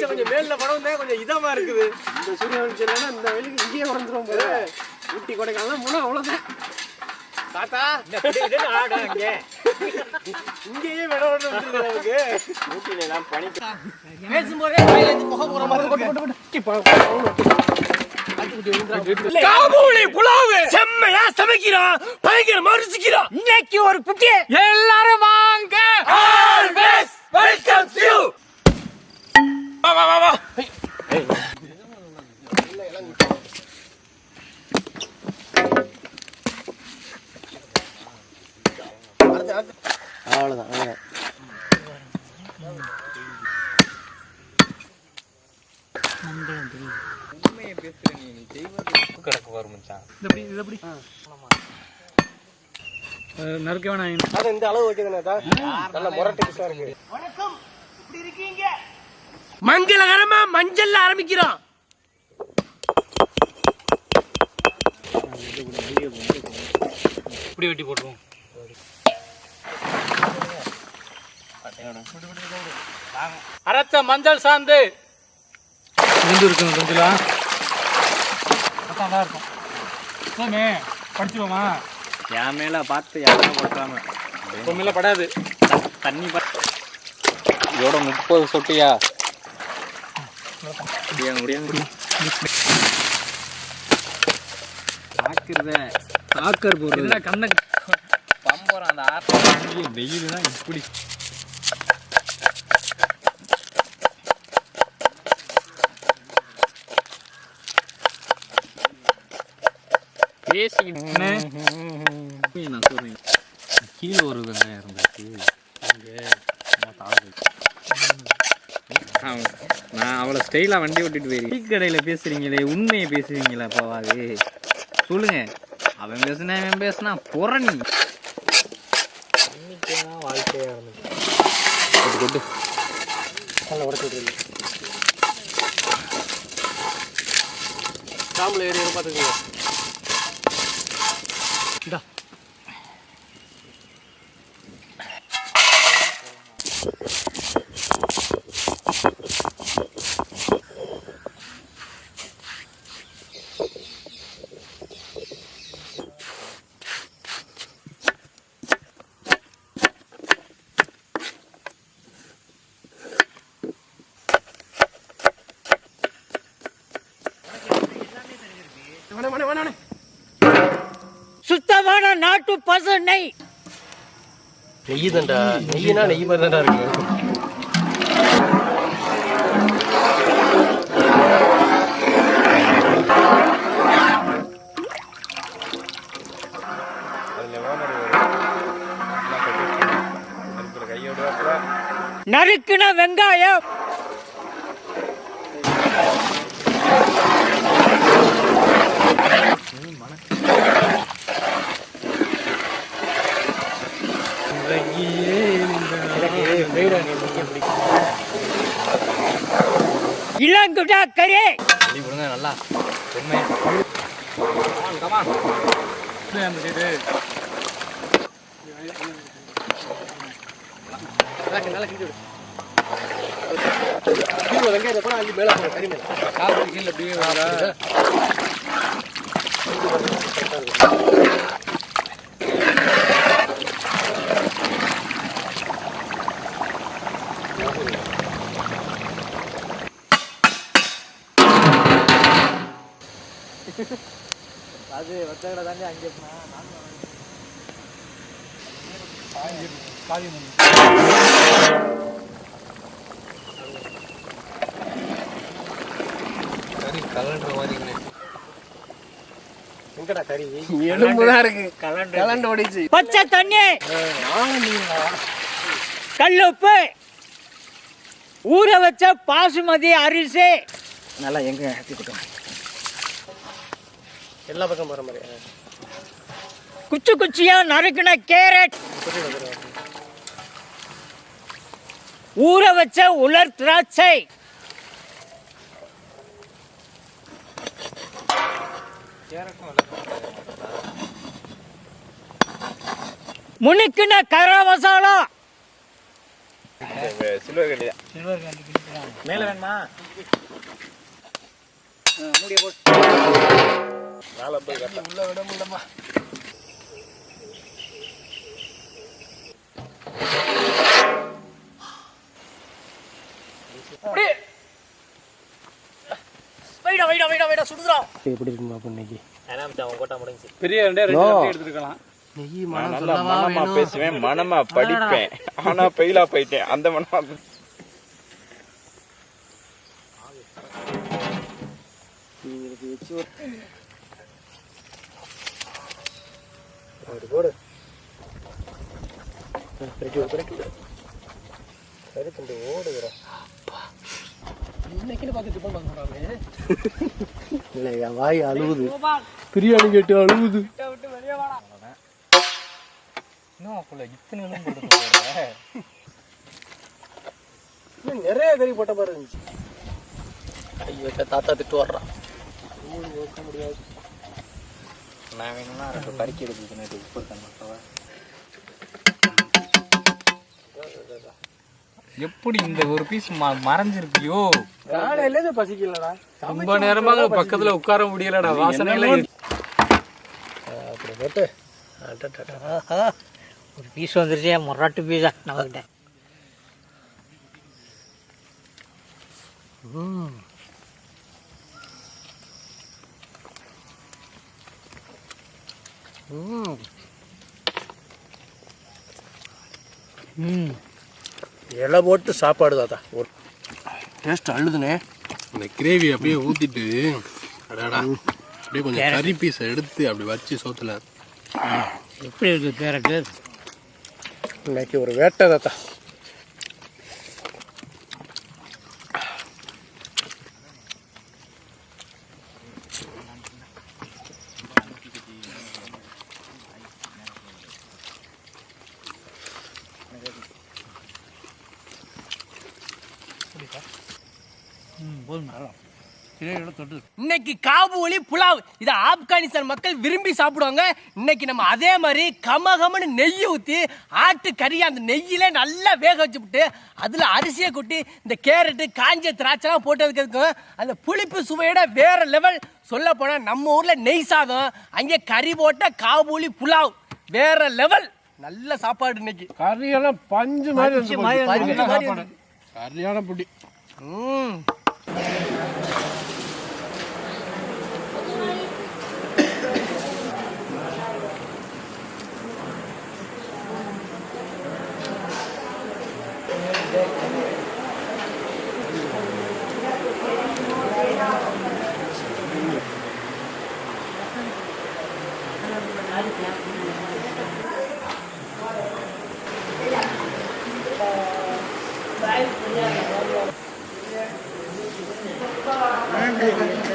வெளிச்சம் கொஞ்சம் மேல படம் தான் கொஞ்சம் இதமா இருக்குது. இந்த சூரிய வெளிச்சம் இல்லைன்னா இந்த வெயிலுக்கு இங்கேயே உடஞ்சிரும் போல. ஊட்டி கொடைக்கானல் போனா அவ்வளவுதான். தாத்தா ஆடா இங்கேயே விட நமக்கு ஊட்டியில எல்லாம் பனி பேசும்போதே முகம் போற மாதிரி காபூலி புலாவு செம்மையா சமைக்கிறான், பயங்கரமா ருசிக்கிறான். இன்னைக்கு ஒரு குட்டி எல்லாரும் வாங்க. Always welcome you. வா வா வா வா. அவ்வளவுதான் அவ்வளவுதான். உண்மையை பேசுற நீ தெய்வத்துக்கு கிடக்கு வரும் மச்சான். இது எப்படி நறுக்க வேணாம். அது இந்த அளவு வைக்கிறதுனாதா நல்ல முரட்டு பிசா இருக்கு. வணக்கம், எப்படி இருக்கீங்க? மங்களகரமா மஞ்சள்ல ஆரம்பிக்கிறோம். இப்படி வெட்டி போட்டுருவோம். அரைச்ச மஞ்சள் சாந்து இருக்கணும் கொஞ்சம் இருக்கும். படிச்சுவோமா? என் மேல பார்த்து யாரும் போட்டாம மேல படாது தண்ணி. இதோட 30 சொட்டியா முடியாது. சாக்கர் போடுறது கண்ண பம்போற அந்த ஆற்று வெயில் தான் இப்படி. கீழே ஒரு வெங்காயம் இருந்துச்சு. நான் அவ்வளோ ஸ்டைலா வண்டி ஓட்டிட்டு போயிரு. டீ கடையில பேசுறீங்களே, உண்மையை பேசுவீங்களா? போவாது சொல்லுங்க. அவன் பேசுனா அவன் பேசுனா புறணி. வாழ்க்கையா இருந்துச்சு. உடச்சு விட்டுருங்க. சாம்பல் ஏறி பார்த்துக்கோங்க. சுத்தமான நாட்டு பசு நெய். நெய் தான்டா. நெய்னா நெய் மாதிரி தான்டா இருக்கு. நறுக்குன வெங்காயம், இளங்குடா கறி விடுங்க. நல்லா அது வச்சகட தாண்டி அங்கே கலண்ட மாதிரி எங்கடா கறி எலும்புதான் இருக்கு. கலண்ட ஓடிச்சு. பச்சை தண்ணி, கல்லுப்பு, ஊற வச்ச பாசுமதி அரிசி நல்லா எங்க ஏற்றிக்கிட்டோம். எல்லா பக்கம் போற மாதிரி குச்சி குச்சியா நறுக்கின கேரட், ஊற வச்ச உலர் திராட்சை, முனுக்கின கர மசாலா, சில்வர் கேண்டி மேல வேணுமா? மூடிய போடு. மேல போய் கட்ட உள்ள விட முடியலமா. அப்படியே வைடா சுடுறா. எப்படி இருக்குமா இன்னைக்கு? அனாமச்சா அவன் கோட்டா முடிஞ்சு. பெரிய ரெண்டு எடுத்துக்கலாம். நெய் மனம் சொல்லவா வேணும். பேசுவேன், மனமா படிப்பேன். ஆனா பெயிலா போயிட்டேன். அந்த மனமா நீங்களுக்கு வெச்சு ஒரு போடு. கருத்து ஓடுகிறா. இன்னைக்குன்னு பார்த்து டிஃபன் பண்ண மாட்டாங்க. இல்லை, என் வாய் அழுவுது. பிரியாணி கேட்டு அழுவுது. நிறைய கறி போட்ட மாதிரி இருந்துச்சு. கை வச்சா தாத்தா திட்டு வர்றான். முடியாது. நான் வேணும்னா ரெண்டு பறிக்கி எடுத்து உப்பு இருக்கேன். எப்படி இந்த ஒரு பீஸ் மறைஞ்சிருக்கியோ? காலையில பசிக்கலடா. ரொம்ப நேரமாக பக்கத்துல உட்கார முடியலடா. வாசனையில அப்படி போட்டு ஒரு பீஸ் வந்துருச்சு. மொராட்டு பீஸா நம்மகிட்ட. இலை போட்டு சாப்பாடு தாத்தா ஒரு டேஸ்ட் அழுதுனே. அந்த கிரேவி அப்படியே ஊற்றிட்டு அடாடா அப்படியே கொஞ்சம் கறி பீஸை எடுத்து அப்படி வச்சு சோத்துல எப்படி இருக்கு கேரட்டு? இன்னைக்கு ஒரு வேட்டை தாத்தா. இன்னைக்கு காபூலி புலாவ் இதை ஆப்கானிஸ்தான் மக்கள் விரும்பி சாப்பிடுவாங்க. இன்னைக்கு நம்ம அதே மாதிரி கமகமன்னு நெய் ஊற்றி ஆட்டு கறியை அந்த நெய்யில நல்லா வேக வச்சுவிட்டு அதில் அரிசியை கொட்டி இந்த கேரட்டு காஞ்ச திராட்சைலாம் போட்டதுக்கு இருக்கும். அந்த புளிப்பு சுவையோட வேற லெவல். சொல்ல போனால் நம்ம ஊரில் நெய் சாதம், அங்கே கறி போட்ட காபூலி புலாவ் வேற லெவல். நல்ல சாப்பாடு. இன்னைக்கு கறியெல்லாம் பஞ்சு மாதிரி சரியான புடி. Bye.